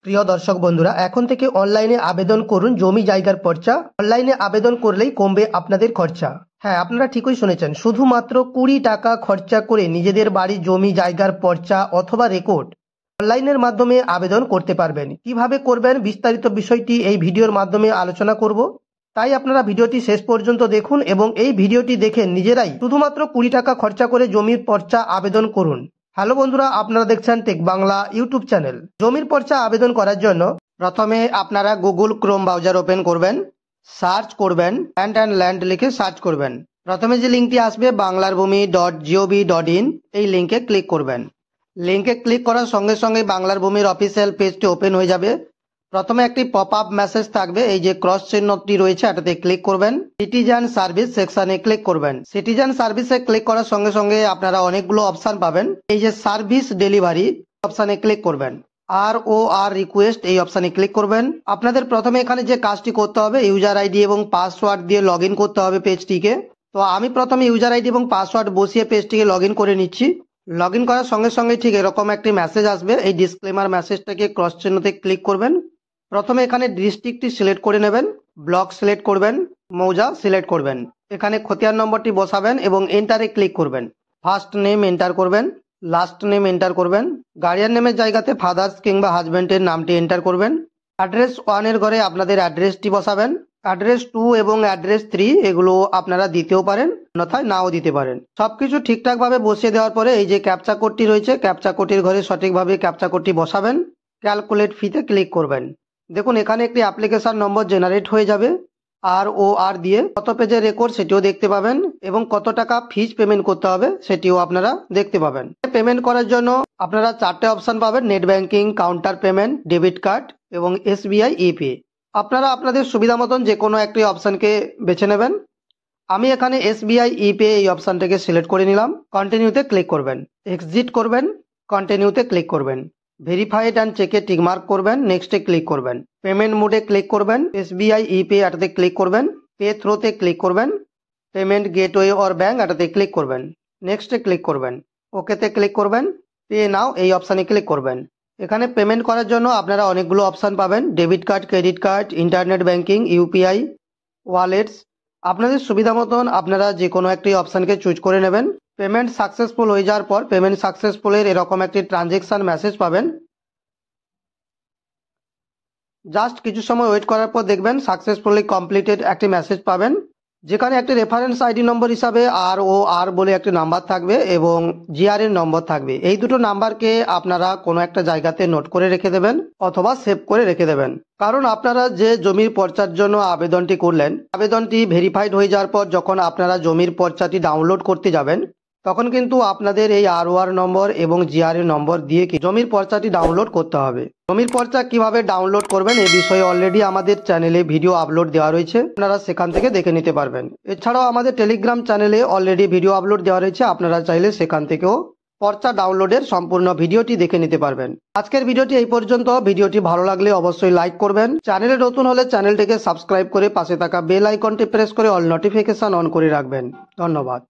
প্রিয় দর্শক বন্ধুরা, এখন থেকে অনলাইনে আবেদন করুন জমি জায়গার পর্চা। অনলাইনে আবেদন করলেই কমবে আপনাদের খরচা। হ্যাঁ, আপনারা ঠিকই শুনেছেন, শুধুমাত্র 20 টাকা খরচা করে নিজেদের বাড়ি জমি জায়গার পর্চা অথবা রেকর্ড অনলাইনের মাধ্যমে আবেদন করতে পারবেন। কিভাবে করবেন বিস্তারিত বিষয়টি এই ভিডিওর মাধ্যমে আলোচনা করব। তাই আপনারা ভিডিওটি শেষ পর্যন্ত দেখুন এবং এই ভিডিওটি দেখে নিজেরাই শুধুমাত্র 20 টাকা খরচা করে জমির পর্চা আবেদন করুন। হ্যালো বন্ধুরা, আপনারা দেখছেন টেক বাংলা ইউটিউব চ্যানেল। জমির পর্চা আবেদন করার জন্য প্রথমে আপনারা গুগল ক্রোম ব্রাউজার ওপেন করবেন, সার্চ করবেন ল্যান্ড লিখে সার্চ করবেন। প্রথমে যে লিঙ্কটি আসবে banglarbomi.gov.in, এই লিঙ্কে ক্লিক করবেন। লিঙ্কে ক্লিক করার সঙ্গে সঙ্গে বাংলার ভূমির অফিসিয়াল পেজটি ওপেন হয়ে যাবে। প্রথমে একটি পপ আপ মেসেজ থাকবে, এই যে ক্রস চিহ্নটি রয়েছে এটাতে ক্লিক করবেন। সিটিজেন সার্ভিস সেকশনে ক্লিক করবেন। সিটিজেন সার্ভিসে ক্লিক করার সঙ্গে সঙ্গে আপনারা অনেকগুলো অপশন পাবেন। এই যে সার্ভিস ডেলিভারি অপশনে ক্লিক করবেন। ROR রিকোয়েস্ট এই অপশনে ক্লিক করবেন। আপনাদের প্রথমে এখানে যে কাজটি করতে হবে, ইউজার আইডি এবং পাসওয়ার্ড দিয়ে লগ ইন করতে হবে পেজটিকে। তো আমি প্রথমে ইউজার আইডি এবং পাসওয়ার্ড বসিয়ে পেজটিকে লগ ইন করে নিচ্ছি। লগ ইন করার সঙ্গে সঙ্গে ঠিক এরকম একটি মেসেজ আসবে। এই ডিসক্লেমার মেসেজটাকে ক্রস চিহ্নতে ক্লিক করবেন। প্রথমে এখানে ডিস্ট্রিক্টটি সিলেক্ট করে নেবেন, ব্লক সিলেক্ট করবেন, মৌজা সিলেক্ট করবেন। এখানে খতিয়ান নম্বরটি বসাবেন এবং এন্টারে ক্লিক করবেন। ফার্স্ট নেম এন্টার করবেন, লাস্ট নেম এন্টার করবেন। গার্ডিয়ান নেমের জায়গাতে ফাদার্স কিংবা হাজব্যান্ডের নামটি এন্টার করবেন। অ্যাড্রেস 1 এর ঘরে আপনাদের অ্যাড্রেসটি বসাবেন। অ্যাড্রেস 2 এবং অ্যাড্রেস 3 এগুলো আপনারা দিতেও পারেন, অন্যথায় নাও দিতে পারেন। সবকিছু ঠিকঠাক ভাবে বসিয়ে দেওয়ার পরে এই যে ক্যাপচা কোডটি রয়েছে, ক্যাপচা কোডটির ঘরে সঠিকভাবে ক্যাপচা কোডটি বসাবেন। ক্যালকুলেট ফিতে ক্লিক করবেন। দেখুন এখানে একটি অ্যাপ্লিকেশন নম্বর জেনারেট হয়ে যাবে। ROR দিয়ে কত পেজের রেকর্ড সেটিও দেখতে পাবেন এবং কত টাকা ফিজ পেমেন্ট করতে হবে সেটিও আপনারা দেখতে পাবেন। পেমেন্ট করার জন্য আপনারা 4টে অপশন পাবেন, net banking, counter payment, debit card এবং SBI ইপে। আপনারা আপনাদের সুবিধা মতন যে কোনো একটি অপশনকে বেছে নেবেন। আমি এখানে SBI ইপে এই অপশনটাকে সিলেক্ট করে নিলাম। কন্টিনিউতে ক্লিক করবেন, এক্সিট করবেন, কন্টিনিউতে ক্লিক করবেন। ভেরিফাইড অ্যান্ড চেকে টিকমার্ক করবেন, নেক্সটে ক্লিক করবেন। পেমেন্ট মোডে ক্লিক করবেন, SBI ইপে এটাতে ক্লিক করবেন, পে থ্রোতে ক্লিক করবেন, পেমেন্ট গেটওয়ে অর ব্যাঙ্ক এটাতে ক্লিক করবেন, নেক্সটে ক্লিক করবেন, ওকেতে ক্লিক করবেন, পে নাও এই অপশানে ক্লিক করবেন। এখানে পেমেন্ট করার জন্য আপনারা অনেকগুলো অপশান পাবেন, debit card, credit card, internet banking, UPI, wallets. আপনাদের সুবিধা মতন আপনারা যে কোনো একটি অপশানকে চুজ করে নেবেন। পেমেন্ট সাকসেসফুল হয়ে যাওয়ার পর পেমেন্ট সাকসেসফুলের এরকম একটি ট্রানজেকশন মেসেজ পাবেন। জাস্ট কিছু সময় ওয়েট করার পর দেখবেন সাকসেসফুলি কমপ্লিটেড একটি মেসেজ পাবেন, যেখানে একটি রেফারেন্স আইডি নম্বর হিসাবে ROR বলে একটি নাম্বার থাকবে এবং GR এর নম্বর থাকবে। এই দুটো নাম্বারকে আপনারা কোনো একটা জায়গাতে নোট করে রেখে দেবেন অথবা সেভ করে রেখে দেবেন। কারণ আপনারা যে জমির পর্চার জন্য আবেদনটি করলেন, আবেদনটি ভেরিফাইড হয়ে যাওয়ার পর যখন আপনারা জমির পর্চাটি ডাউনলোড করতে যাবেন, তখন কিন্তু আপনাদের এই ROR নম্বর এবং GR এর নম্বর দিয়ে জমির পর্চাটি ডাউনলোড করতে হবে। জমির পর্চা কিভাবে ডাউনলোড করবেন এই বিষয়ে অলরেডি আমাদের চ্যানেলে ভিডিও আপলোড দেওয়া রয়েছে, আপনারা সেখান থেকে দেখে নিতে পারবেন। এছাড়াও আমাদের টেলিগ্রাম চ্যানেলে অলরেডি ভিডিও আপলোড দেওয়া রয়েছে, আপনারা চাইলে সেখান থেকেও পর্চা ডাউনলোডের সম্পূর্ণ ভিডিওটি দেখে নিতে পারবেন। আজকের ভিডিওটি এই পর্যন্ত। ভিডিওটি ভালো লাগলে অবশ্যই লাইক করবেন। চ্যানেলে নতুন হলে চ্যানেলটিকে সাবস্ক্রাইব করে পাশে থাকা বেল আইকনটি প্রেস করে অল নোটিফিকেশন অন করে রাখবেন। ধন্যবাদ।